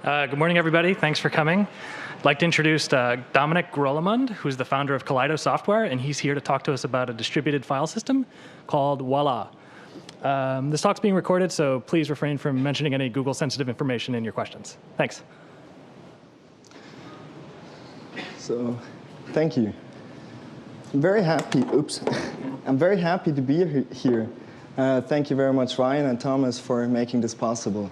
Good morning, everybody. Thanks for coming. I'd like to introduce Dominik Grolimund, who's the founder of Kaleido Software, and he's here to talk to us about a distributed file system called Wuala. This talk's being recorded, so please refrain from mentioning any Google-sensitive information in your questions. Thanks. So, thank you. I'm very happy. Oops. I'm very happy to be here. Thank you very much, Ryan and Thomas, for making this possible.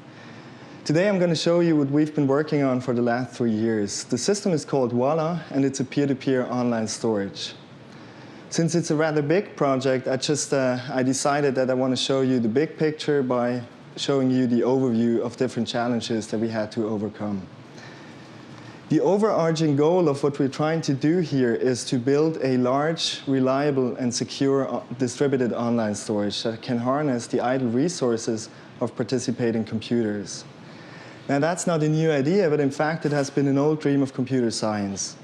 Today I'm going to show you what we've been working on for the last 3 years. The system is called Wuala, and it's a peer-to-peer online storage. Since it's a rather big project, I decided that I want to show you the big picture by showing you the overview of different challenges that we had to overcome. The overarching goal of what we're trying to do here is to build a large, reliable, and secure distributed online storage that can harness the idle resources of participating computers. Now, that's not a new idea, but in fact, it has been an old dream of computer science.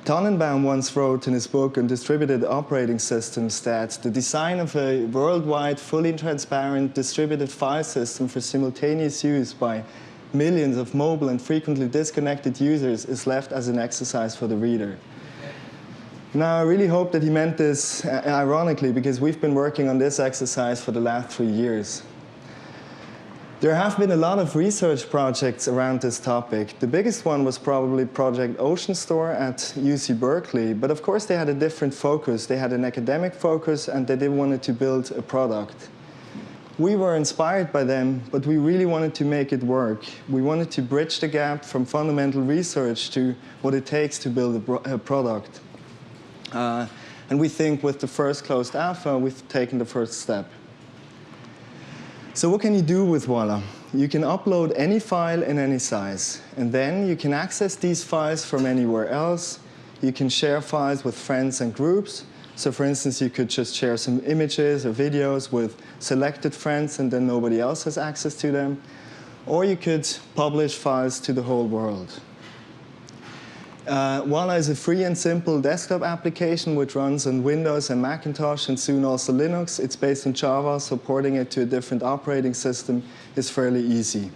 Tannenbaum once wrote in his book on distributed operating systems that the design of a worldwide, fully transparent, distributed file system for simultaneous use by millions of mobile and frequently disconnected users is left as an exercise for the reader. Now, I really hope that he meant this ironically, because we've been working on this exercise for the last 3 years. There have been a lot of research projects around this topic. The biggest one was probably Project Ocean Store at UC Berkeley, but of course they had a different focus. They had an academic focus, and they wanted to build a product. We were inspired by them, but we really wanted to make it work. We wanted to bridge the gap from fundamental research to what it takes to build a product. And we think with the first closed alpha, we've taken the first step. So what can you do with Wuala? You can upload any file in any size, and then you can access these files from anywhere else. You can share files with friends and groups. So for instance, you could just share some images or videos with selected friends, and then nobody else has access to them. Or you could publish files to the whole world. Wuala is a free and simple desktop application which runs on Windows and Macintosh and soon also Linux. It's based on Java, so porting it to a different operating system is fairly easy.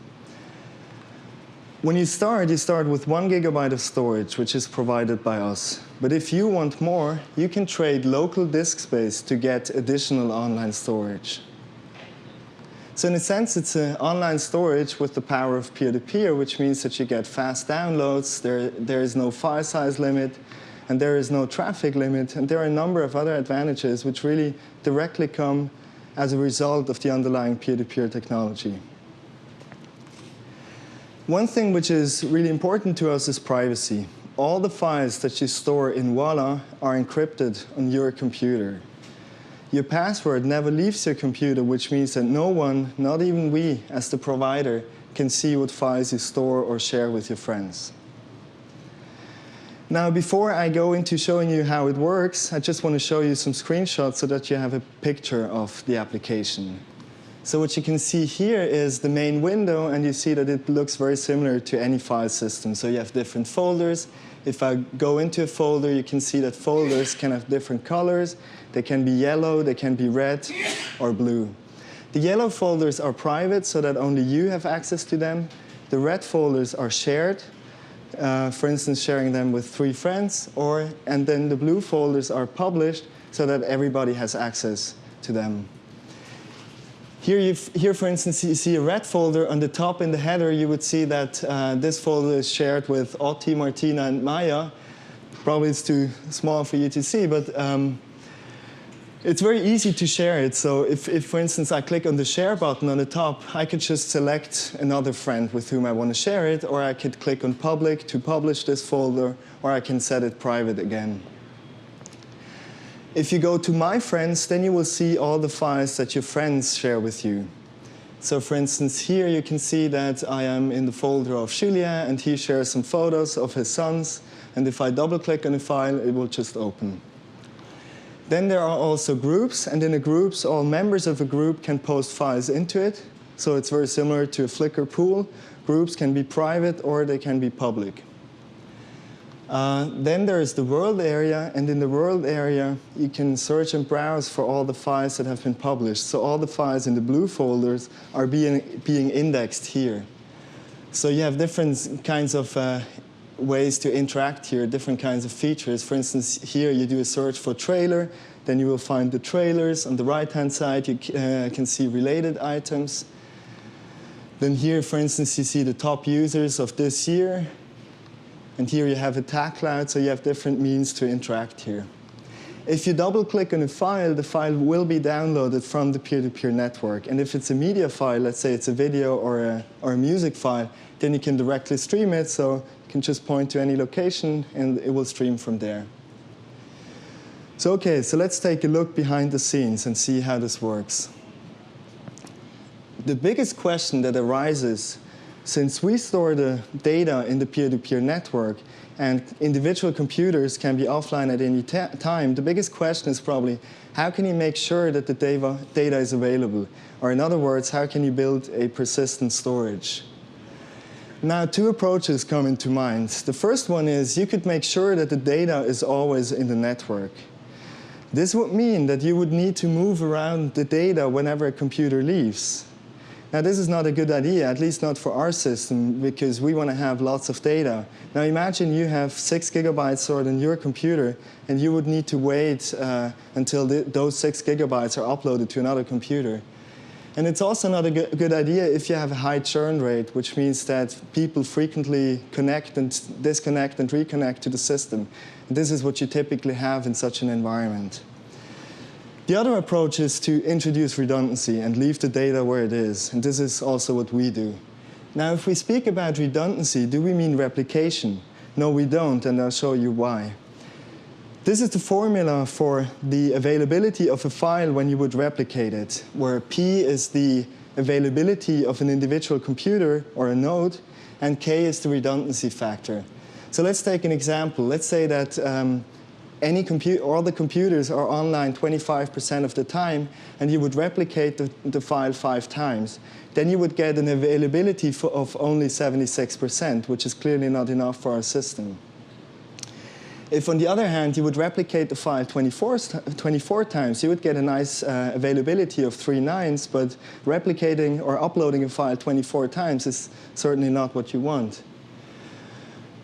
When you start with 1 GB of storage, which is provided by us. But if you want more, you can trade local disk space to get additional online storage. So in a sense, it's an online storage with the power of peer-to-peer, which means that you get fast downloads, there is no file size limit, and there is no traffic limit. And there are a number of other advantages which really directly come as a result of the underlying peer-to-peer technology. One thing which is really important to us is privacy. All the files that you store in Wuala are encrypted on your computer. Your password never leaves your computer, which means that no one, not even we as the provider, can see what files you store or share with your friends. Now, before I go into showing you how it works, I just want to show you some screenshots so that you have a picture of the application. So what you can see here is the main window, and you see that it looks very similar to any file system. So you have different folders. If I go into a folder, you can see that folders can have different colors. They can be yellow, they can be red, or blue. The yellow folders are private, so that only you have access to them. The red folders are shared, for instance, sharing them with 3 friends. And then the blue folders are published, so that everybody has access to them. Here, for instance, you see a red folder. On the top in the header, you would see that this folder is shared with Otti, Martina, and Maya. Probably it's too small for you to see, but it's very easy to share it. So if, for instance, I click on the share button on the top, I could just select another friend with whom I want to share it, or I could click on public to publish this folder, or I can set it private again. If you go to My Friends, then you will see all the files that your friends share with you. So for instance, here you can see that I am in the folder of Julien, and he shares some photos of his sons. And if I double-click on a file, it will just open. Then there are also groups, and in the groups, all members of a group can post files into it. So it's very similar to a Flickr pool. Groups can be private, or they can be public. Then there is the world area, and in the world area, you can search and browse for all the files that have been published. So all the files in the blue folders are being indexed here. So you have different kinds of ways to interact here, different kinds of features. For instance, here you do a search for trailer, then you will find the trailers. On the right-hand side, you can see related items. Then here, for instance, you see the top users of this year. And here you have a tag cloud, so you have different means to interact here. If you double-click on a file, the file will be downloaded from the peer-to-peer network. And if it's a media file, let's say it's a video or a music file, then you can directly stream it. So you can just point to any location, and it will stream from there. So OK, so let's take a look behind the scenes and see how this works. The biggest question that arises, since we store the data in the peer-to-peer network, and individual computers can be offline at any time, the biggest question is probably, how can you make sure that the data is available? Or in other words, how can you build a persistent storage? Now, two approaches come into mind. The first one is you could make sure that the data is always in the network. This would mean that you would need to move around the data whenever a computer leaves. Now, this is not a good idea, at least not for our system, because we want to have lots of data. Now, imagine you have 6 gigabytes stored in your computer, and you would need to wait until those 6 gigabytes are uploaded to another computer. And it's also not a good idea if you have a high churn rate, which means that people frequently connect and disconnect and reconnect to the system. And this is what you typically have in such an environment. The other approach is to introduce redundancy and leave the data where it is. And this is also what we do. Now, if we speak about redundancy, do we mean replication? No, we don't, and I'll show you why. This is the formula for the availability of a file when you would replicate it, where P is the availability of an individual computer or a node, and K is the redundancy factor. So let's take an example. Let's say that all the computers are online 25% of the time, and you would replicate the file 5 times. Then you would get an availability of only 76%, which is clearly not enough for our system. If, on the other hand, you would replicate the file 24 times, you would get a nice availability of 3 nines, but replicating or uploading a file 24 times is certainly not what you want.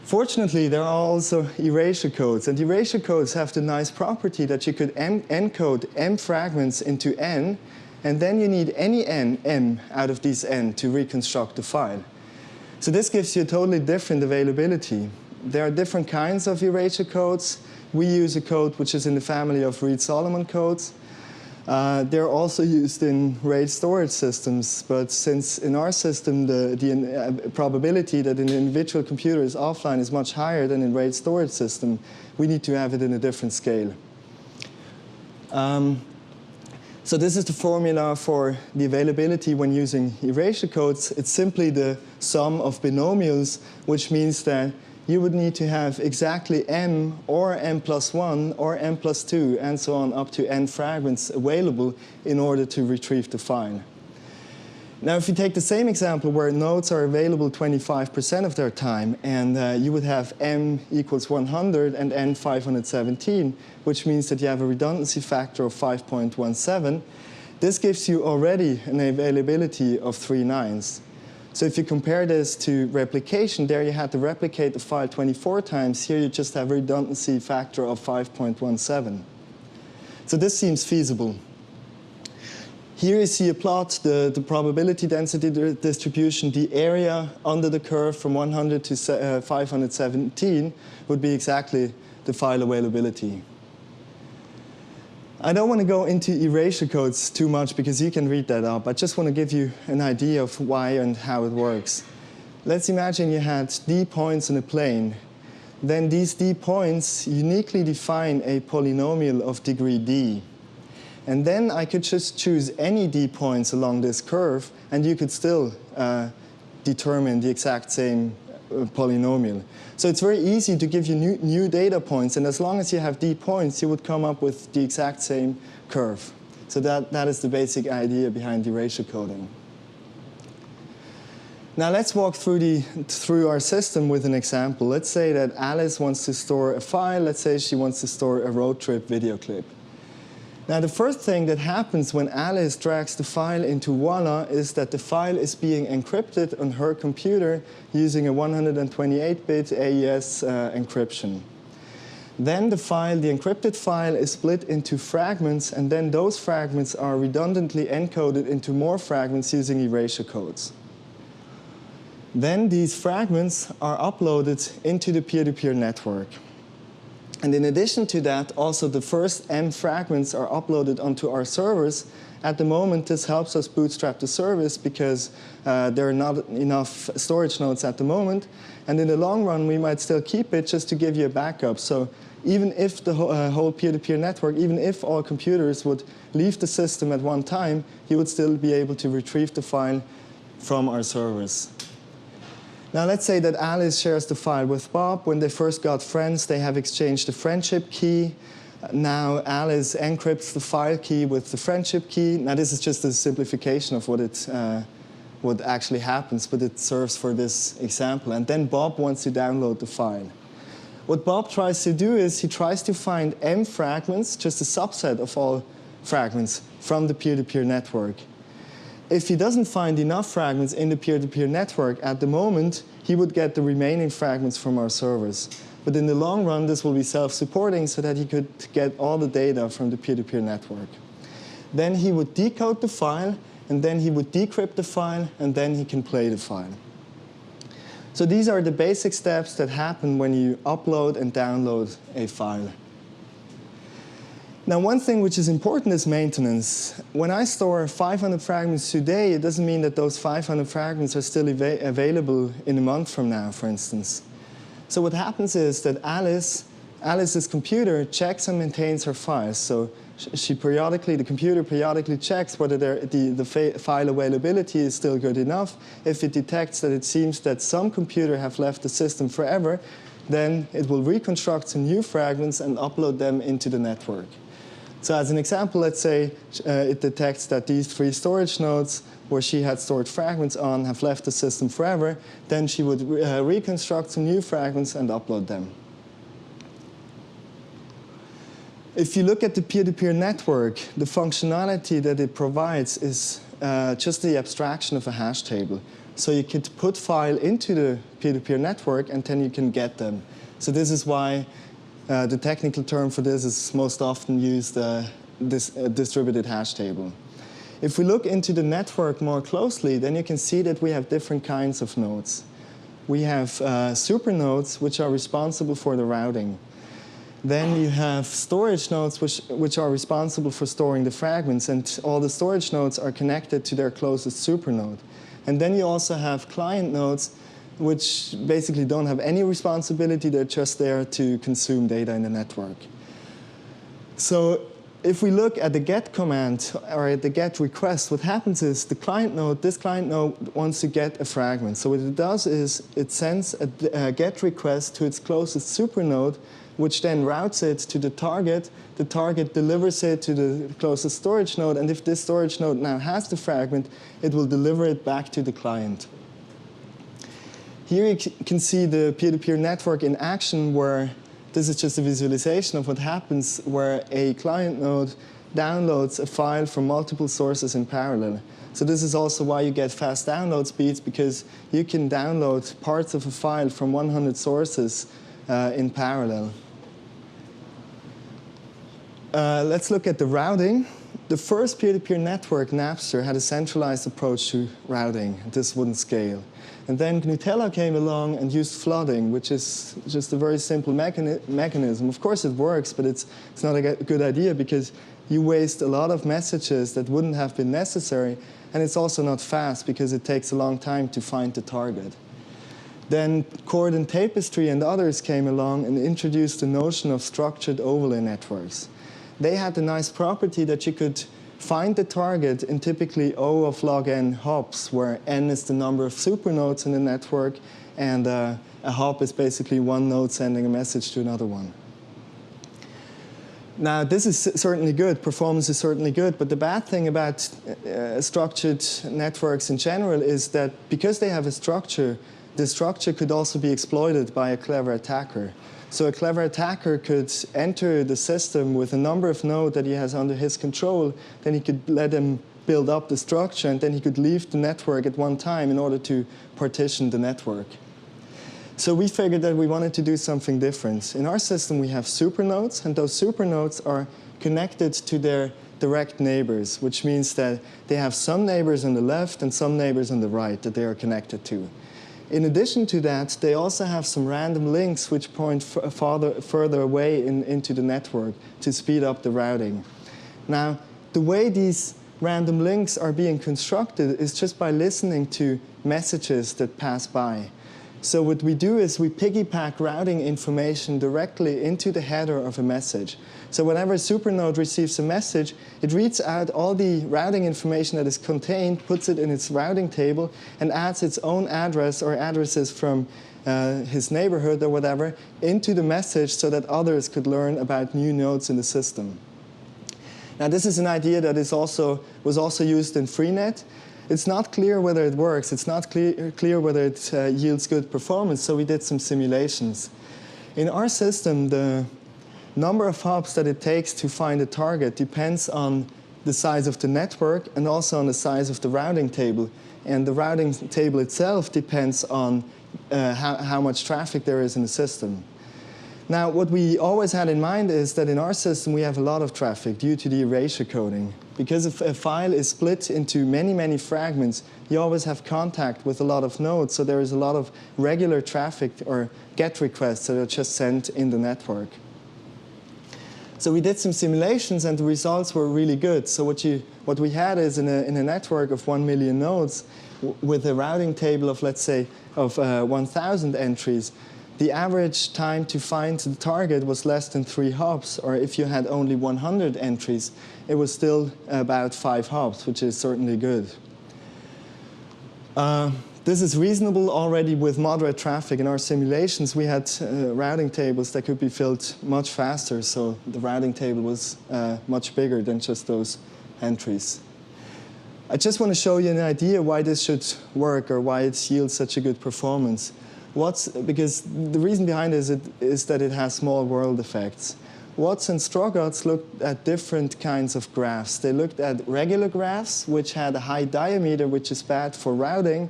Fortunately, there are also erasure codes, and erasure codes have the nice property that you could encode M fragments into N, and then you need any N, M, out of these N to reconstruct the file. So this gives you a totally different availability. There are different kinds of erasure codes. We use a code which is in the family of Reed-Solomon codes. They're also used in RAID storage systems, but since in our system the probability that an individual computer is offline is much higher than in RAID storage system, we need to have it in a different scale. So this is the formula for the availability when using erasure codes. It's simply the sum of binomials, which means that you would need to have exactly M or M plus 1 or M plus 2 and so on up to N fragments available in order to retrieve the file. Now, if you take the same example where nodes are available 25% of their time, and you would have M equals 100 and N 517, which means that you have a redundancy factor of 5.17, this gives you already an availability of 3 nines. So if you compare this to replication, there you had to replicate the file 24 times. Here you just have a redundancy factor of 5.17. So this seems feasible. Here you see a plot, the probability density distribution. The area under the curve from 100 to 517 would be exactly the file availability. I don't want to go into erasure codes too much because you can read that up. I just want to give you an idea of why and how it works. Let's imagine you had D points on a plane. Then these D points uniquely define a polynomial of degree D. And then I could just choose any D points along this curve, and you could still determine the exact same polynomial. So it's very easy to give you new data points, and as long as you have D points, you would come up with the exact same curve. So that is the basic idea behind erasure coding. Now let's walk through our system with an example. Let's say that Alice wants to store a file. Let's say she wants to store a road trip video clip. Now, the first thing that happens when Alice drags the file into Wuala is that the file is being encrypted on her computer using a 128-bit AES encryption. Then the encrypted file is split into fragments, and then those fragments are redundantly encoded into more fragments using erasure codes. Then these fragments are uploaded into the peer-to-peer network. And in addition to that, also the first M fragments are uploaded onto our servers. At the moment, this helps us bootstrap the service because there are not enough storage nodes at the moment. And in the long run, we might still keep it just to give you a backup. So even if the whole peer-to-peer network, even if all computers would leave the system at one time, you would still be able to retrieve the file from our servers. Now, let's say that Alice shares the file with Bob. When they first got friends, they have exchanged the friendship key. Now, Alice encrypts the file key with the friendship key. Now, this is just a simplification of what actually happens, but it serves for this example. And then Bob wants to download the file. What Bob tries to do is he tries to find M fragments, just a subset of all fragments, from the peer-to-peer network. If he doesn't find enough fragments in the peer-to-peer network at the moment, he would get the remaining fragments from our servers. But in the long run, this will be self-supporting so that he could get all the data from the peer-to-peer network. Then he would decode the file, and then he would decrypt the file, and then he can play the file. So these are the basic steps that happen when you upload and download a file. Now, one thing which is important is maintenance. When I store 500 fragments today, it doesn't mean that those 500 fragments are still available in a month from now, for instance. So what happens is that Alice's computer checks and maintains her files. So the computer periodically checks whether the file availability is still good enough. If it detects that it seems that some computer have left the system forever, then it will reconstruct some new fragments and upload them into the network. So as an example, let's say it detects that these 3 storage nodes where she had stored fragments on have left the system forever. Then she would reconstruct some new fragments and upload them. If you look at the peer-to-peer network, the functionality that it provides is just the abstraction of a hash table. So you could put file into the peer-to-peer network, and then you can get them. So this is why the technical term for this is most often used this distributed hash table. If we look into the network more closely, then you can see that we have different kinds of nodes. We have super nodes, which are responsible for the routing. Then you have storage nodes, which are responsible for storing the fragments, and all the storage nodes are connected to their closest super node. And then you also have client nodes, which basically don't have any responsibility. They're just there to consume data in the network. So if we look at the get command or at the get request, what happens is this client node wants to get a fragment. So what it does is it sends a get request to its closest super node, which then routes it to the target. The target delivers it to the closest storage node, and if this storage node now has the fragment, it will deliver it back to the client. Here you can see the peer-to-peer network in action, where this is just a visualization of what happens where a client node downloads a file from multiple sources in parallel. So this is also why you get fast download speeds, because you can download parts of a file from 100 sources in parallel. Let's look at the routing. The first peer-to-peer network, Napster, had a centralized approach to routing. This wouldn't scale. And then Nutella came along and used flooding, which is just a very simple mechanism. Of course it works, but it's not a good idea because you waste a lot of messages that wouldn't have been necessary, and it's also not fast because it takes a long time to find the target. Then Cord and Tapestry and others came along and introduced the notion of structured overlay networks. They had the nice property that you could find the target in typically O of log n hops, where n is the number of supernodes in the network, and a hop is basically one node sending a message to another one. Now, this is certainly good. Performance is certainly good. But the bad thing about structured networks in general is that because they have a structure, the structure could also be exploited by a clever attacker. So a clever attacker could enter the system with a number of nodes that he has under his control. Then he could let him build up the structure, and then he could leave the network at one time in order to partition the network. So we figured that we wanted to do something different. In our system, we have supernodes, and those supernodes are connected to their direct neighbors, which means that they have some neighbors on the left and some neighbors on the right that they are connected to. In addition to that, they also have some random links which point further away into the network to speed up the routing. Now, the way these random links are being constructed is just by listening to messages that pass by. So what we do is we piggyback routing information directly into the header of a message. So whenever a supernode receives a message, it reads out all the routing information that is contained, puts it in its routing table, and adds its own address or addresses from his neighborhood or whatever into the message so that others could learn about new nodes in the system. Now this is an idea that was also used in Freenet. It's not clear whether it works. It's not clear whether it yields good performance, so we did some simulations. In our system, the number of hops that it takes to find a target depends on the size of the network and also on the size of the routing table. And the routing table itself depends on how much traffic there is in the system. Now, what we always had in mind is that in our system we have a lot of traffic due to the erasure coding. Because if a file is split into many, many fragments, you always have contact with a lot of nodes, so there is a lot of regular traffic or GET requests that are just sent in the network. So we did some simulations, and the results were really good. So what we had is in a network of 1 million nodes with a routing table of, let's say, of 1,000 entries, the average time to find the target was less than 3 hops, or if you had only 100 entries, it was still about 5 hops, which is certainly good. This is reasonable already with moderate traffic. In our simulations, we had routing tables that could be filled much faster, so the routing table was much bigger than just those entries. I just want to show you an idea why this should work or why it yields such a good performance. Because the reason behind it is that it has small world effects. Watts and Strogatz looked at different kinds of graphs. They looked at regular graphs, which had a high diameter, which is bad for routing,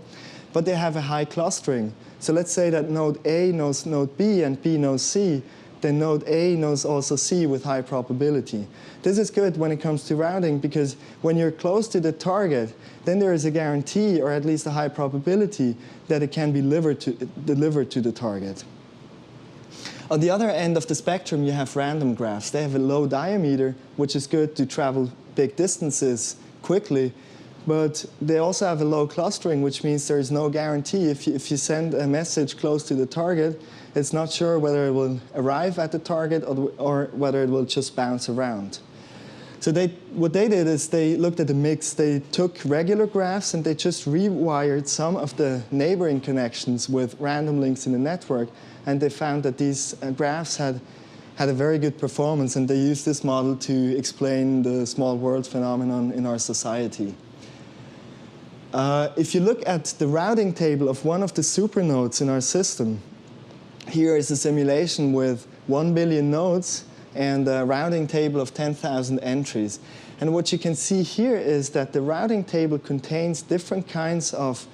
but they have a high clustering. So let's say that node A knows node B and B knows C, then node A knows also C with high probability. This is good when it comes to routing, because when you're close to the target, then there is a guarantee, or at least a high probability, that it can be delivered to the target. On the other end of the spectrum, you have random graphs. They have a low diameter, which is good to travel big distances quickly, but they also have a low clustering, which means there is no guarantee. If you send a message close to the target, it's not sure whether it will arrive at the target or whether it will just bounce around. So what they did is they looked at the mix. They took regular graphs and they just rewired some of the neighboring connections with random links in the network, and they found that these graphs had a very good performance, and they used this model to explain the small world phenomenon in our society. If you look at the routing table of one of the supernodes in our system, here is a simulation with 1 billion nodes and a routing table of 10,000 entries. And what you can see here is that the routing table contains different kinds of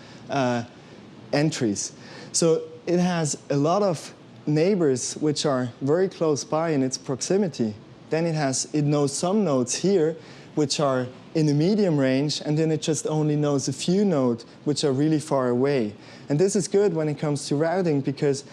entries. So it has a lot of neighbors which are very close by in its proximity. Then it knows some nodes here which are in the medium range, and then it just only knows a few nodes which are really far away. And this is good when it comes to routing, because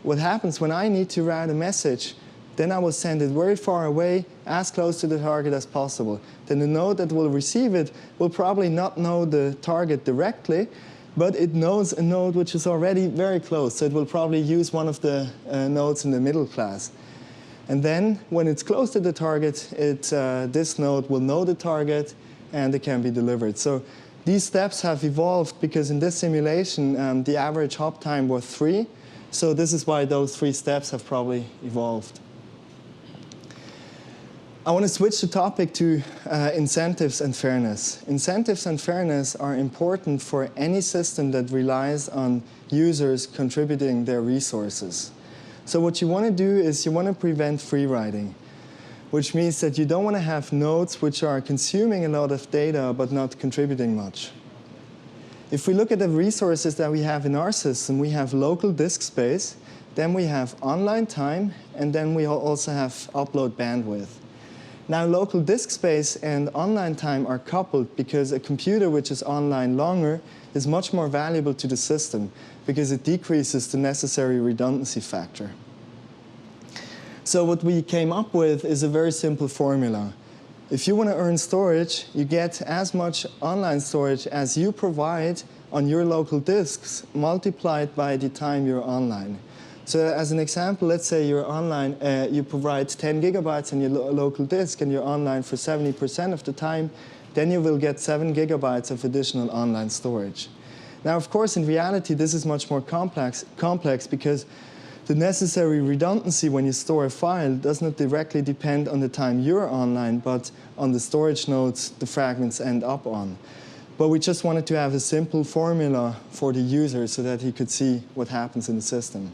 what happens when I need to route a message, then I will send it very far away, as close to the target as possible. Then the node that will receive it will probably not know the target directly, but it knows a node which is already very close, so it will probably use one of the nodes in the middle class. And then, when it's close to the target, this node will know the target, and it can be delivered. So these steps have evolved because in this simulation, the average hop time was 3. So this is why those 3 steps have probably evolved. I want to switch the topic to incentives and fairness. Incentives and fairness are important for any system that relies on users contributing their resources. So what you want to do is you want to prevent free riding, which means that you don't want to have nodes which are consuming a lot of data but not contributing much. If we look at the resources that we have in our system, we have local disk space, then we have online time, and then we also have upload bandwidth. Now, local disk space and online time are coupled because a computer which is online longer is much more valuable to the system because it decreases the necessary redundancy factor. So what we came up with is a very simple formula. If you want to earn storage, you get as much online storage as you provide on your local disks multiplied by the time you're online. So as an example, let's say you're online, you provide 10 gigabytes on your local disk and you're online for 70% of the time, then you will get 7 gigabytes of additional online storage. Now, of course, in reality, this is much more complex because the necessary redundancy when you store a file does not directly depend on the time you're online, but on the storage nodes the fragments end up on. But we just wanted to have a simple formula for the user so that he could see what happens in the system.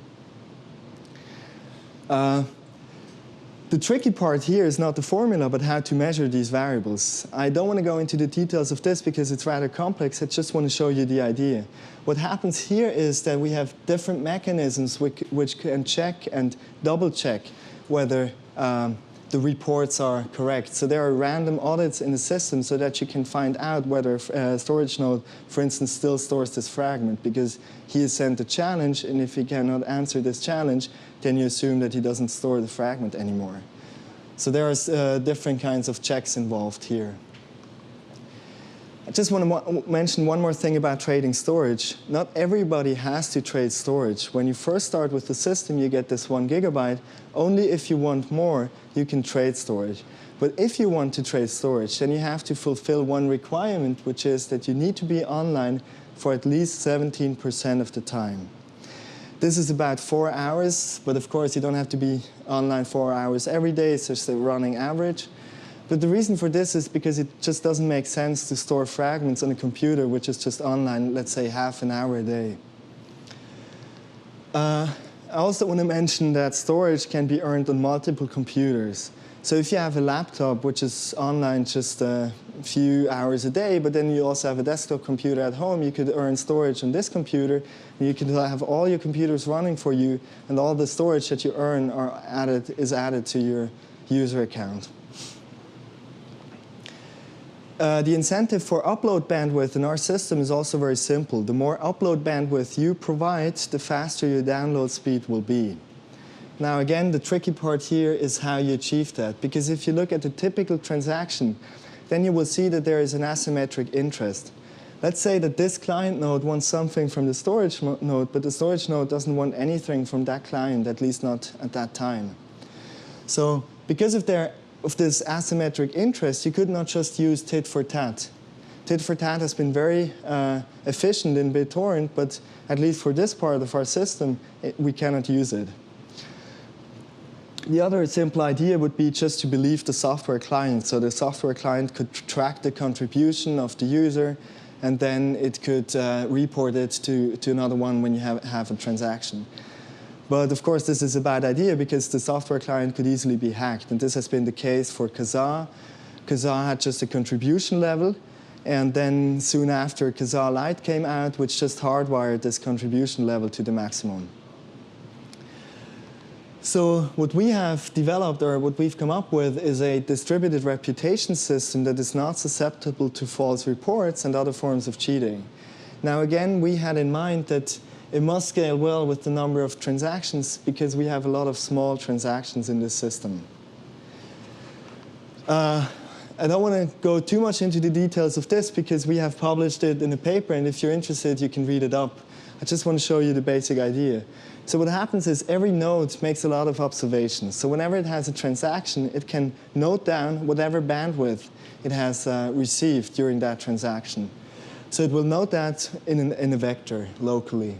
The tricky part here is not the formula, but how to measure these variables. I don't want to go into the details of this because it's rather complex. I just want to show you the idea. What happens here is that we have different mechanisms which can check and double check whether the reports are correct. So there are random audits in the system so that you can find out whether a storage node, for instance, still stores this fragment because he is sent a challenge, and if he cannot answer this challenge, then you assume that he doesn't store the fragment anymore. So there are different kinds of checks involved here. I just want to mention one more thing about trading storage. Not everybody has to trade storage. When you first start with the system, you get this 1 gigabyte. Only if you want more, you can trade storage. But if you want to trade storage, then you have to fulfill one requirement, which is that you need to be online for at least 17% of the time. This is about 4 hours, but of course you don't have to be online 4 hours every day. It's just a running average. But the reason for this is because it just doesn't make sense to store fragments on a computer which is just online, let's say, half an hour a day. I also want to mention that storage can be earned on multiple computers. So if you have a laptop which is online just a few hours a day, but then you also have a desktop computer at home, you could earn storage on this computer, and you can have all your computers running for you, and all the storage that you earn is added to your user account. The incentive for upload bandwidth in our system is also very simple. The more upload bandwidth you provide, the faster your download speed will be. Now again, the tricky part here is how you achieve that. Because if you look at the typical transaction, then you will see that there is an asymmetric interest. Let's say that this client node wants something from the storage node, but the storage node doesn't want anything from that client, at least not at that time. So because of this asymmetric interest, you could not just use tit for tat. Tit for tat has been very efficient in BitTorrent, but at least for this part of our system, we cannot use it. The other simple idea would be just to believe the software client. So the software client could track the contribution of the user, and then it could report it to another one when you have a transaction. But of course, this is a bad idea because the software client could easily be hacked. And this has been the case for Kazaa. Kazaa had just a contribution level. And then soon after, Kazaa Lite came out, which just hardwired this contribution level to the maximum. So what we have developed, or what we've come up with, is a distributed reputation system that is not susceptible to false reports and other forms of cheating. Now again, we had in mind that it must scale well with the number of transactions because we have a lot of small transactions in this system. I don't want to go too much into the details of this because we have published it in a paper, and if you're interested, you can read it up. I just want to show you the basic idea. So what happens is every node makes a lot of observations. So whenever it has a transaction, it can note down whatever bandwidth it has received during that transaction. So it will note that in a vector locally.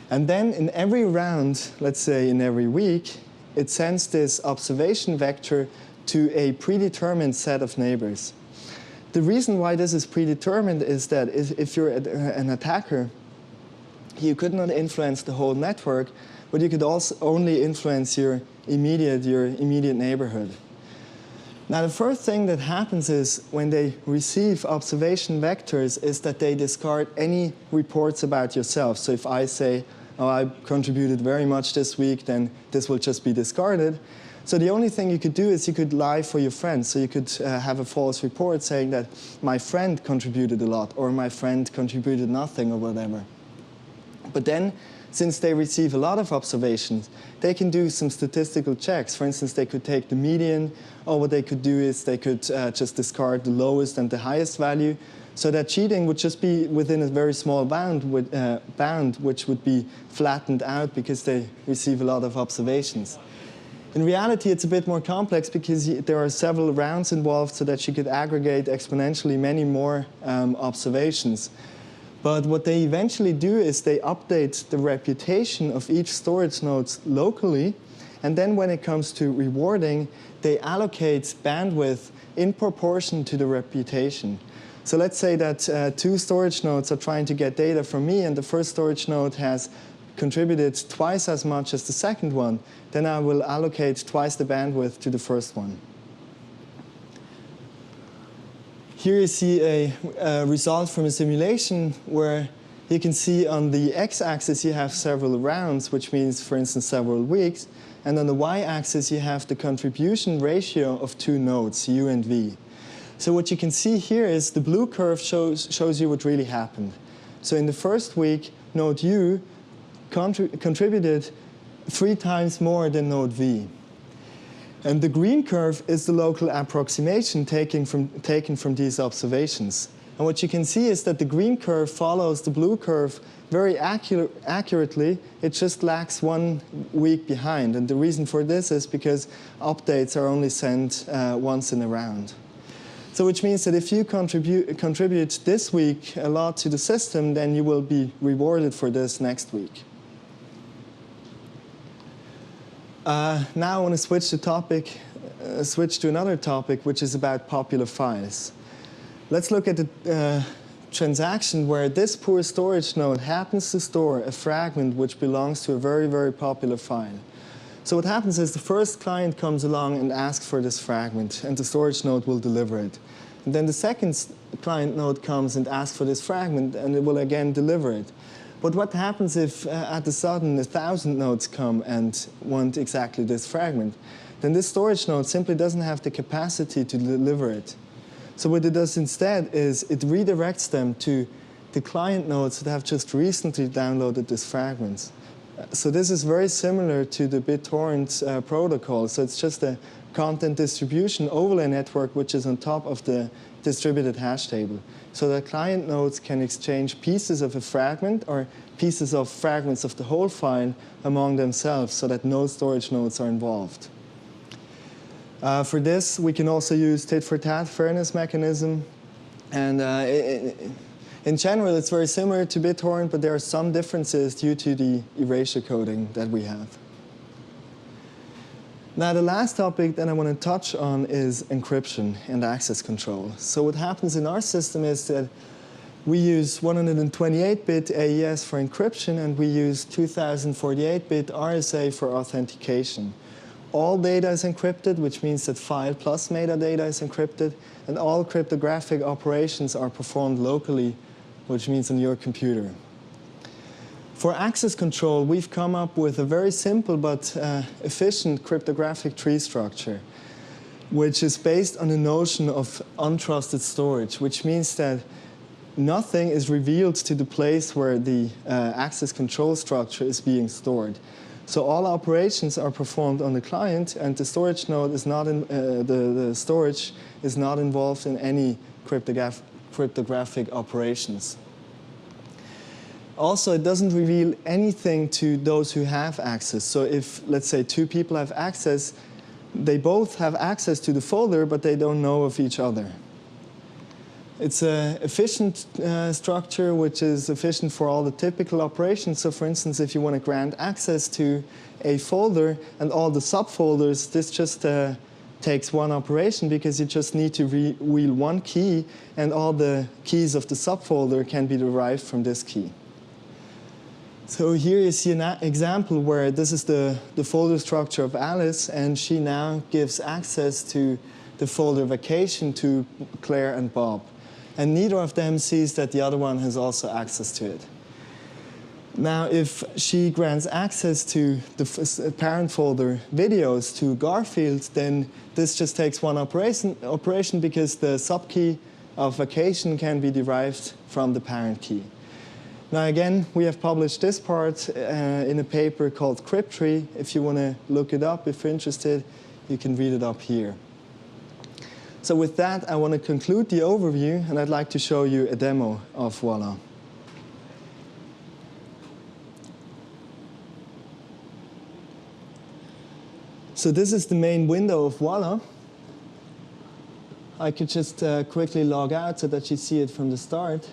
And then in every round, let's say in every week, it sends this observation vector to a predetermined set of neighbors. The reason why this is predetermined is that if you're an attacker, you could not influence the whole network, but you could also only influence your immediate neighborhood. Now, the first thing that happens is when they receive observation vectors is that they discard any reports about yourself. So if I say, oh, I contributed very much this week, then this will just be discarded. So the only thing you could do is you could lie for your friends. So you could have a false report saying that my friend contributed a lot, or my friend contributed nothing, or whatever. But then, since they receive a lot of observations, they can do some statistical checks. For instance, they could take the median, or what they could do is they could just discard the lowest and the highest value. So that cheating would just be within a very small bound, which would be flattened out because they receive a lot of observations. In reality, it's a bit more complex because there are several rounds involved so that you could aggregate exponentially many more observations. But what they eventually do is they update the reputation of each storage node locally, and then when it comes to rewarding, they allocate bandwidth in proportion to the reputation. So let's say that 2 storage nodes are trying to get data from me, and the first storage node has contributed twice as much as the second one, then I will allocate twice the bandwidth to the first one. Here you see a result from a simulation where you can see on the x-axis you have several rounds, which means, for instance, several weeks. And on the y-axis you have the contribution ratio of 2 nodes, U and V. So what you can see here is the blue curve shows you what really happened. So in the first week, node U contributed 3 times more than node V. And the green curve is the local approximation taken from these observations. And what you can see is that the green curve follows the blue curve very accurately. It just lags 1 week behind. And the reason for this is because updates are only sent once in a round. So which means that if you contribute this week a lot to the system, then you will be rewarded for this next week. Now I want to switch to another topic, which is about popular files. Let's look at the transaction where this poor storage node happens to store a fragment which belongs to a very, very popular file. So what happens is the first client comes along and asks for this fragment, and the storage node will deliver it. And then the second client node comes and asks for this fragment, and it will again deliver it. But what happens if at the sudden 1,000 nodes come and want exactly this fragment? Then this storage node simply doesn't have the capacity to deliver it. So what it does instead is it redirects them to the client nodes that have just recently downloaded this fragment. So this is very similar to the BitTorrent protocol. So it's just a content distribution overlay network which is on top of the distributed hash table. So that client nodes can exchange pieces of a fragment or pieces of fragments of the whole file among themselves so that no storage nodes are involved. For this, we can also use tit-for-tat fairness mechanism. And in general, it's very similar to BitTorrent, but there are some differences due to the erasure coding that we have. Now, the last topic that I want to touch on is encryption and access control. So what happens in our system is that we use 128-bit AES for encryption, and we use 2048-bit RSA for authentication. All data is encrypted, which means that file plus metadata is encrypted, and all cryptographic operations are performed locally, which means on your computer. For access control, we've come up with a very simple but efficient cryptographic tree structure, which is based on the notion of untrusted storage, which means that nothing is revealed to the place where the access control structure is being stored. So all operations are performed on the client, and the storage node is not the storage is not involved in any cryptographic operations. Also, it doesn't reveal anything to those who have access. So if, let's say, 2 people have access, they both have access to the folder, but they don't know of each other. It's an efficient structure, which is efficient for all the typical operations. So for instance, if you want to grant access to a folder and all the subfolders, this just takes one operation because you just need to wheel one key, and all the keys of the subfolder can be derived from this key. So here you see an example where this is the folder structure of Alice, and she now gives access to the folder vacation to Claire and Bob. And neither of them sees that the other one has also access to it. Now, if she grants access to the parent folder videos to Garfield, then this just takes one operation because the subkey of vacation can be derived from the parent key. Now again, we have published this part in a paper called Cryptree. If you want to look it up, if you're interested, you can read it up here. So with that, I want to conclude the overview, and I'd like to show you a demo of Wuala. So this is the main window of Wuala. I could just quickly log out so that you see it from the start.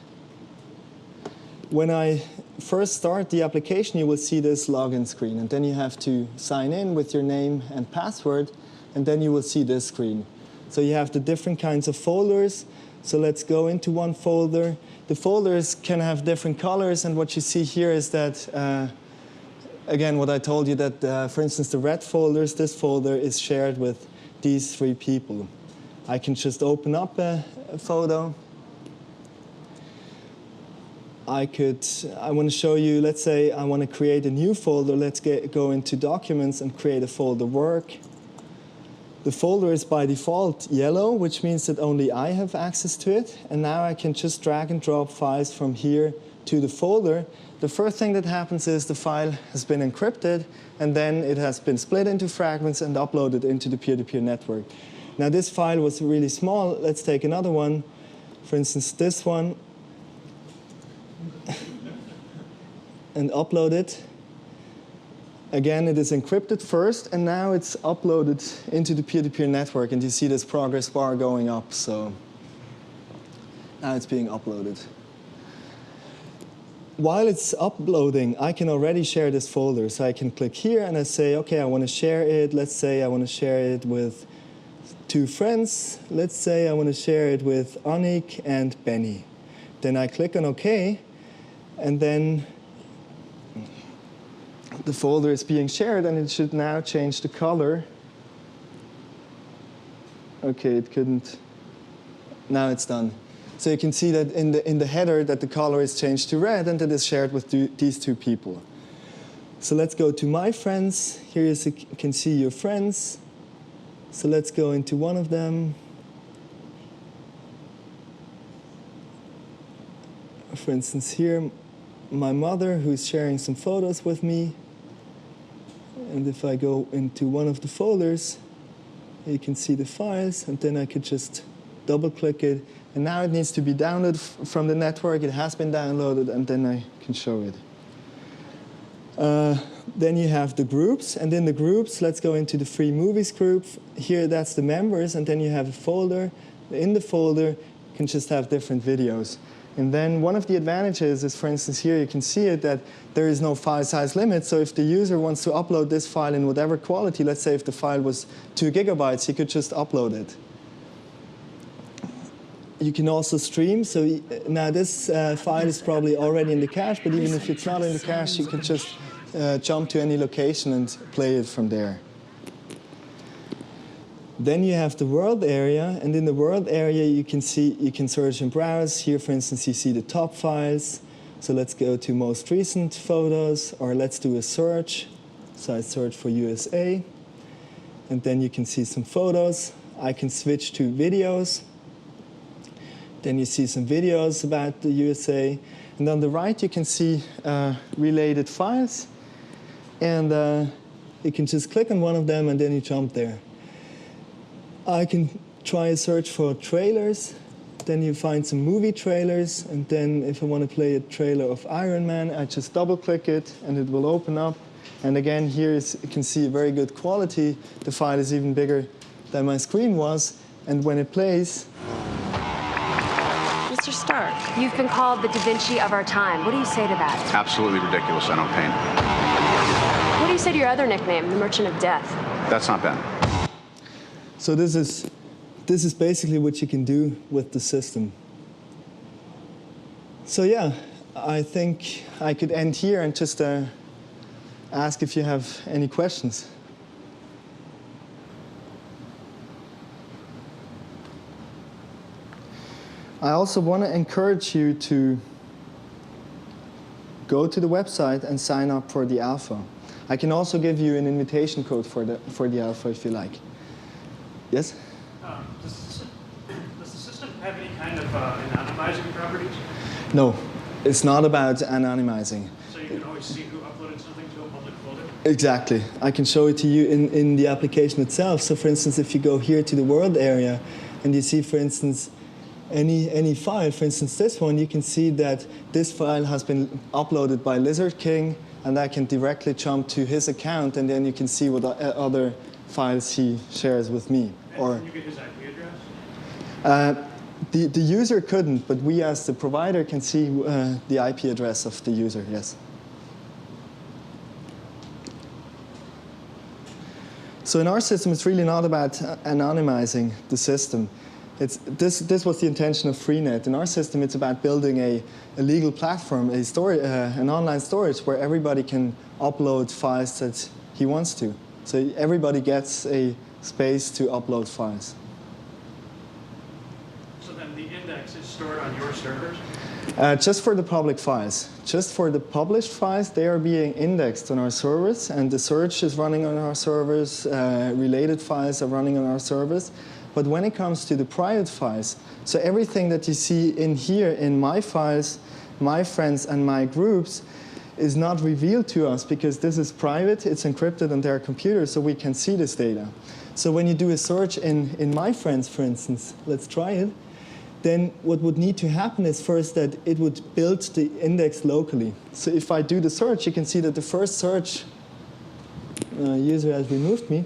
When I first start the application, you will see this login screen. And then you have to sign in with your name and password. And then you will see this screen. So you have the different kinds of folders. So let's go into one folder. The folders can have different colors. And what you see here is that, again, what I told you, that, for instance, the red folders, this folder is shared with these 3 people. I can just open up a photo. I want to show you, let's say I want to create a new folder. Let's go into Documents and create a folder Work. The folder is by default yellow, which means that only I have access to it. And now I can just drag and drop files from here to the folder. The first thing that happens is the file has been encrypted, and then it has been split into fragments and uploaded into the peer-to-peer network. Now this file was really small. Let's take another one. For instance, this one. And upload it. Again, it is encrypted first, and now it's uploaded into the peer-to-peer network, and you see this progress bar going up. So now it's being uploaded. While it's uploading, I can already share this folder. So I can click here, and I say, OK, I want to share it. Let's say I want to share it with 2 friends. Let's say I want to share it with Dominik and Benny. Then I click on OK, and then the folder is being shared, and it should now change the color. OK, it couldn't. Now it's done. So you can see that in the header that the color is changed to red, and that is shared with these 2 people. So let's go to My Friends. Here you can see your friends. So let's go into one of them. For instance, here, my mother, who's sharing some photos with me. And if I go into one of the folders, you can see the files, and then I could just double-click it. And now it needs to be downloaded from the network. It has been downloaded, and then I can show it. Then you have the groups, and in the groups, let's go into the Free Movies group. Here, that's the members, and then you have a folder. In the folder, you can just have different videos. And then one of the advantages is, for instance, here you can see it, that there is no file size limit. So if the user wants to upload this file in whatever quality, let's say if the file was 2 gigabytes, he could just upload it. You can also stream. So now this file is probably already in the cache, but even if it's not in the cache, you can just jump to any location and play it from there. Then you have the world area, and in the world area you can search and browse. Here, for instance, you see the top files. So let's go to most recent photos, or let's do a search. So I search for USA, and then you can see some photos. I can switch to videos. Then you see some videos about the USA. And on the right, you can see related files. And you can just click on one of them, and then you jump there. I can try a search for trailers. Then you find some movie trailers. And then if I want to play a trailer of Iron Man, I just double-click it, and it will open up. And again, here you can see very good quality. The file is even bigger than my screen was. And when it plays... Mr. Stark, you've been called the Da Vinci of our time. What do you say to that? Absolutely ridiculous. I don't paint. What do you say to your other nickname, the Merchant of Death? That's not bad. So this is basically what you can do with the system. So yeah, I think I could end here and just ask if you have any questions. I also want to encourage you to go to the website and sign up for the alpha. I can also give you an invitation code for the alpha if you like. Yes? Does the system have any kind of anonymizing properties? No, it's not about anonymizing. So you can always see who uploaded something to a public folder? Exactly. I can show it to you in the application itself. So for instance, if you go here to the world area and you see, for instance, any file, for instance this one, you can see that this file has been uploaded by Lizard King, and I can directly jump to his account, and then you can see what other files he shares with me. And can you get his IP address? The user couldn't, but we as the provider can see the IP address of the user, yes. So in our system, it's really not about anonymizing the system. This was the intention of Freenet. In our system, it's about building a legal platform, an online storage where everybody can upload files that he wants to. So everybody gets a space to upload files. So then the index is stored on your servers? Just for the public files. Just for the published files, they are being indexed on our servers, and the search is running on our servers, related files are running on our servers. But when it comes to the private files, so everything that you see in here in my files, my friends, and my groups is not revealed to us because this is private, it's encrypted on their computer, so we can see this data. So when you do a search in my friends, for instance, let's try it, then what would need to happen is first that it would build the index locally. So if I do the search, you can see that the first search, user has removed me,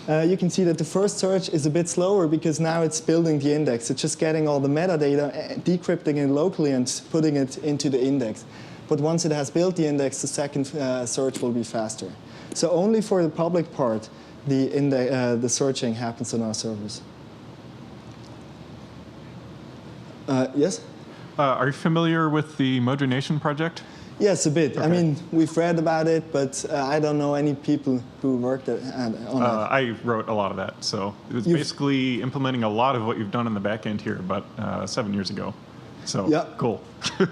you can see that the first search is a bit slower because now it's building the index. It's just getting all the metadata, decrypting it locally, and putting it into the index. But once it has built the index, the second search will be faster. So only for the public part, the searching happens on our servers. Yes? Are you familiar with the Modulation project? Yes, a bit. Okay. I mean, we've read about it, but I don't know any people who worked on it. I wrote a lot of that. So it was basically implementing a lot of what you've done in the back end here about 7 years ago. So yeah. Cool.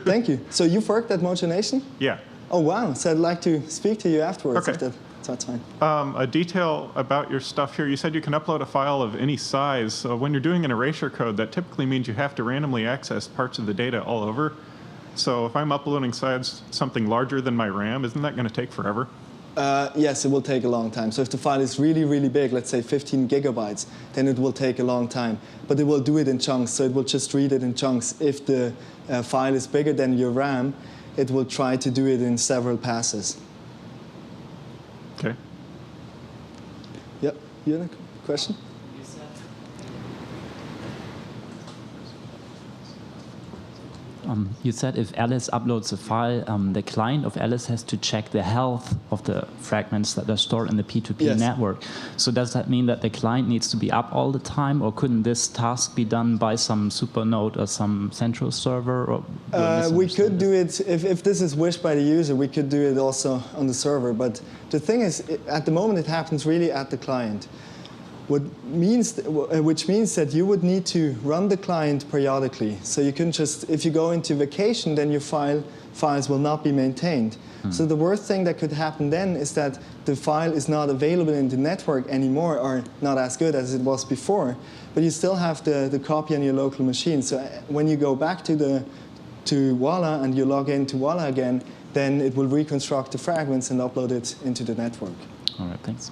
Thank you. So you've worked at Modulation? Yeah. Oh, wow. So I'd like to speak to you afterwards. Okay. If that's fine. A detail about your stuff here, you said you can upload a file of any size. So when you're doing an erasure code, that typically means you have to randomly access parts of the data all over. So if I'm uploading something larger than my RAM, isn't that going to take forever? Yes, it will take a long time. So if the file is really, really big, let's say 15 gigabytes, then it will take a long time. But it will do it in chunks, so it will just read it in chunks. If the file is bigger than your RAM, it will try to do it in several passes. Okay. Yep. You had a question? You said if Alice uploads a file, the client of Alice has to check the health of the fragments that are stored in the P2P network. So does that mean that the client needs to be up all the time, or couldn't this task be done by some supernode or some central server? Or we could do it, if this is wished by the user, we could do it also on the server. But the thing is, at the moment, it happens really at the client. Which means that you would need to run the client periodically. So you can just, if you go into vacation, then your files will not be maintained. So the worst thing that could happen then is that the file is not available in the network anymore, or not as good as it was before. But you still have the copy on your local machine. So when you go back to Wuala and you log into Wuala again, then it will reconstruct the fragments and upload it into the network. All right, thanks.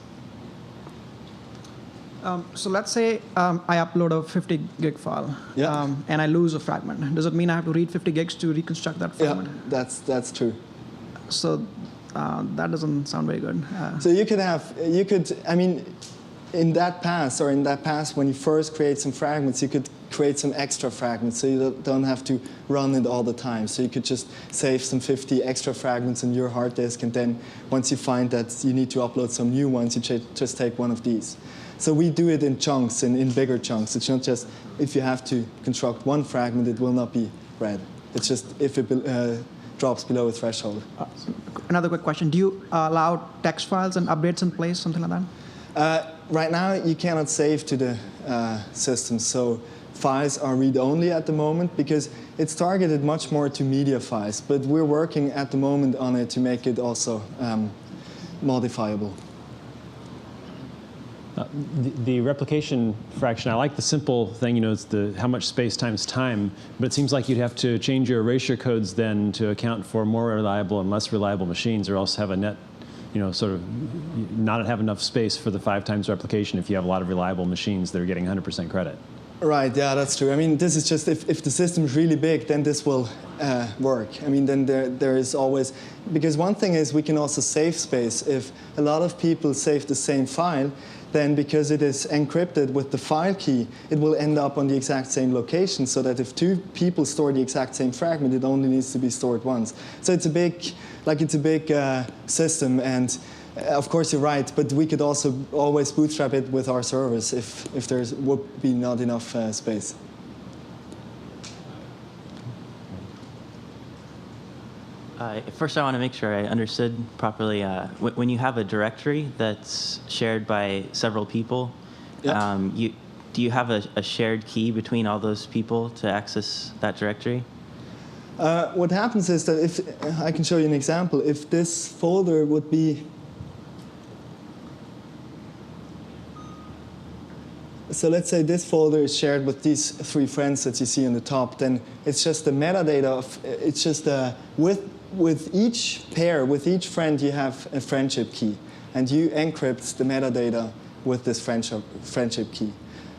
So let's say I upload a 50 gig file, and I lose a fragment. Does it mean I have to read 50 gigs to reconstruct that fragment? Yeah, that's true. So that doesn't sound very good. So I mean, in that pass when you first create some fragments, you could create some extra fragments, so you don't have to run it all the time. So you could just save some 50 extra fragments on your hard disk, and then once you find that you need to upload some new ones, you just take one of these. So we do it in chunks, in bigger chunks. It's not just if you have to construct one fragment, it will not be read. It's just if drops below a threshold. Another quick question. Do you allow text files and updates in place, something like that? Right now, you cannot save to the system, so files are read-only at the moment because it's targeted much more to media files, but we're working at the moment on it to make it also modifiable. The replication fraction, I like the simple thing, it's the how much space times time, but it seems like you'd have to change your erasure codes then to account for more reliable and less reliable machines, or else have a net, sort of not have enough space for the 5 times replication if you have a lot of reliable machines that are getting 100% credit. Right, yeah, that's true. I mean, this is just, if the system is really big, then this will work. I mean, then there is always, because one thing is we can also save space. If a lot of people save the same file, then because it is encrypted with the file key, it will end up on the exact same location, so that if 2 people store the exact same fragment, it only needs to be stored once. So it's a big, system, and of course you're right, but we could also always bootstrap it with our servers if there would be not enough space. First, I want to make sure I understood properly. When you have a directory that's shared by several people, Yep. Do you have a shared key between all those people to access that directory? What happens is that if I can show you an example, if this folder would be, so let's say this folder is shared with these 3 friends that you see on the top, then it's just the metadata of, it's just with each pair, with each friend, you have a friendship key, and you encrypt the metadata with this friendship key.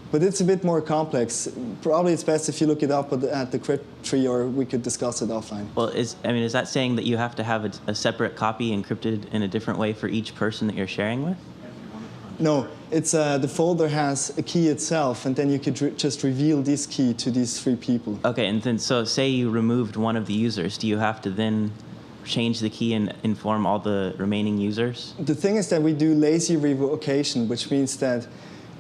But it's a bit more complex. Probably it's best if you look it up at the crypt tree, or we could discuss it offline. Well, is that saying that you have to have a separate copy encrypted in a different way for each person that you're sharing with? No, it's the folder has a key itself, and then you could just reveal this key to these 3 people. Okay, and then so say you removed one of the users, do you have to then change the key and inform all the remaining users? The thing is that we do lazy revocation, which means that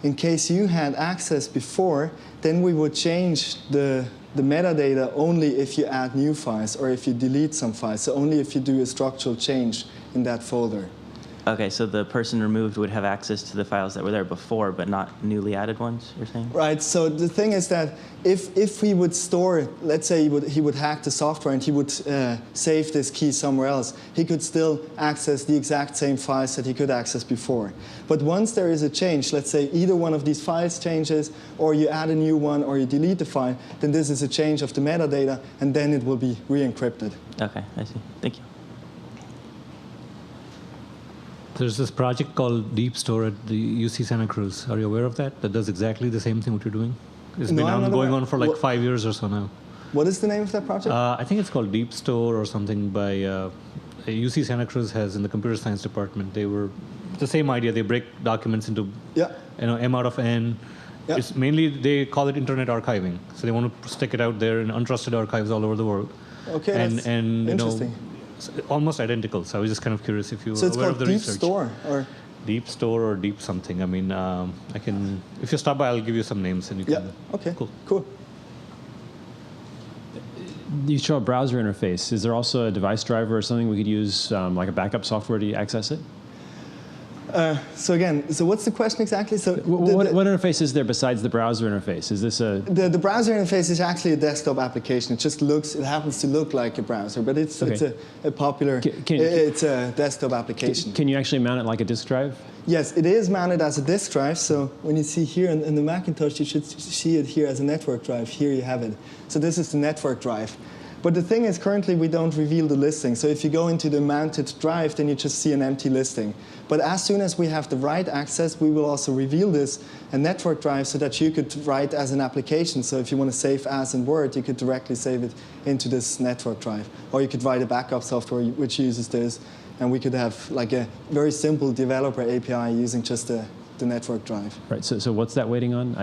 in case you had access before, then we would change the metadata only if you add new files or if you delete some files, so only if you do a structural change in that folder. Okay, so the person removed would have access to the files that were there before, but not newly added ones, you're saying? Right, so the thing is that if we would store, let's say he would hack the software and he would save this key somewhere else, he could still access the exact same files that he could access before. But once there is a change, let's say either one of these files changes, or you add a new one, or you delete the file, then this is a change of the metadata, and then it will be re-encrypted. Okay, I see. Thank you. There's this project called Deep Store at the UC Santa Cruz. Are you aware of that? That does exactly the same thing what you're doing? It's been going on for like 5 years or so now. What is the name of that project? I think it's called Deep Store or something by UC Santa Cruz has in the computer science department. They were the same idea. They break documents into M out of N. Yeah. It's mainly they call it internet archiving. So they want to stick it out there in untrusted archives all over the world. Okay, that's interesting. Almost identical. So I was just kind of curious if you were so it's aware of called the Deep research. Store, or Deep Store or Deep something. I mean, I can. If you stop by, I'll give you some names and you can. Okay. Cool. You show a browser interface. Is there also a device driver or something we could use, like a backup software to access it? So again, so what's the question exactly? So what interface is there besides the browser interface? Is this a... The browser interface is actually a desktop application. It just looks, it happens to look like a browser, but it's a popular, it's a desktop application. Can you actually mount it like a disk drive? Yes, it is mounted as a disk drive. So when you see here in the Macintosh, you should see it here as a network drive. Here you have it. So this is the network drive. But the thing is, currently we don't reveal the listing. So if you go into the mounted drive, then you just see an empty listing. But as soon as we have the write access, we will also reveal this a network drive so that you could write as an application. So if you want to save as in Word, you could directly save it into this network drive. Or you could write a backup software which uses this. And we could have like a very simple developer API using just the network drive. Right, so what's that waiting on?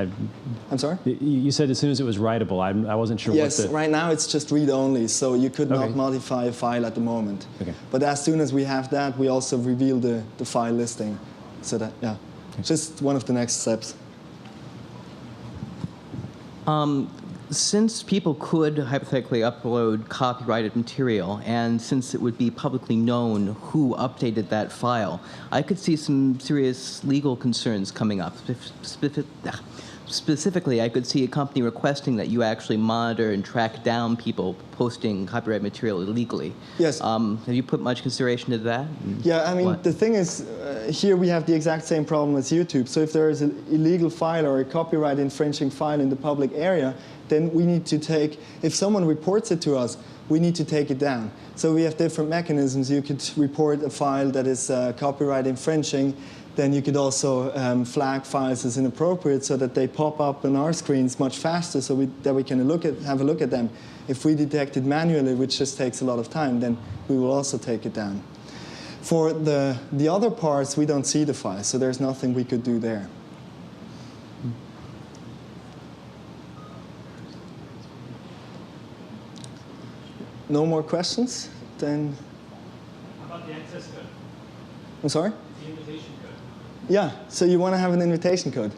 I'm sorry? You said as soon as it was writable. I wasn't sure yes, what the... right now it's just read-only, so you could not modify a file at the moment. Okay. But as soon as we have that, we also reveal the file listing. So that, just one of the next steps. since people could hypothetically upload copyrighted material, and since it would be publicly known who updated that file, I could see some serious legal concerns coming up. Specifically, I could see a company requesting that you actually monitor and track down people posting copyright material illegally. Yes. Have you put much consideration into that? Yeah, I mean, the thing is, here we have the exact same problem as YouTube. So if there is an illegal file or a copyright infringing file in the public area, then we need to take, if someone reports it to us, we need to take it down. So we have different mechanisms. You could report a file that is copyright infringing. Then you could also flag files as inappropriate so that they pop up on our screens much faster so that we can have a look at them. If we detect it manually, which just takes a lot of time, then we will also take it down. For the other parts, we don't see the files, so there's nothing we could do there. No more questions? Then. How about the access code? I'm sorry? The invitation code. Yeah, so you want to have an invitation code.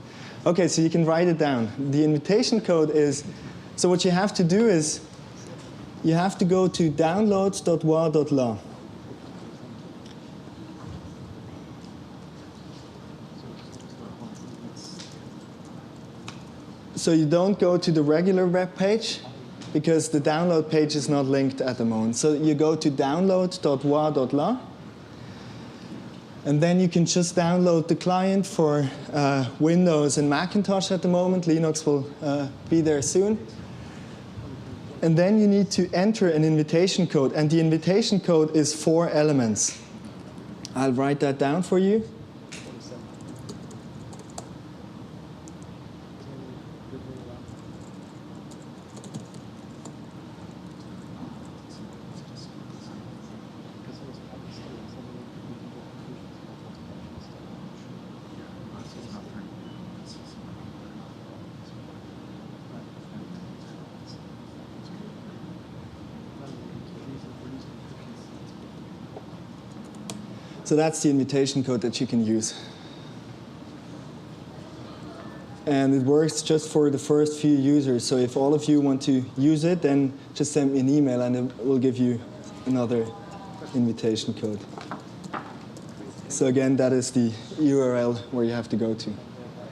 Okay, so you can write it down. The invitation code is, so what you have to do is, you have to go to downloads.wa.la. So you don't go to the regular web page, because the download page is not linked at the moment. So you go to download.wa.la. And then you can just download the client for Windows and Macintosh at the moment. Linux will be there soon. And then you need to enter an invitation code. And the invitation code is 4 elements. I'll write that down for you. So that's the invitation code that you can use. And it works just for the first few users. So if all of you want to use it, then just send me an email and it will give you another invitation code. So again, that is the URL where you have to go to.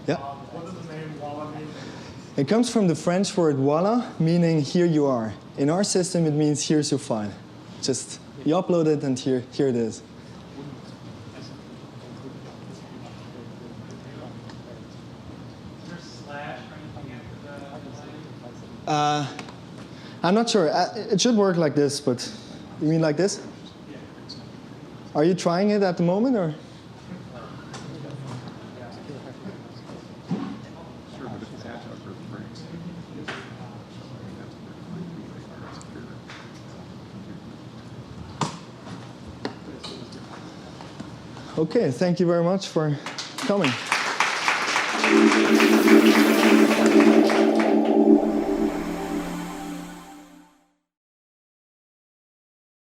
Yeah? What does the name Wuala mean? It comes from the French word voila, meaning here you are. In our system, it means here's your file. Just you upload it and here it is. I'm not sure. It should work like this, but you mean like this? Are you trying it at the moment, or? Okay, thank you very much for coming.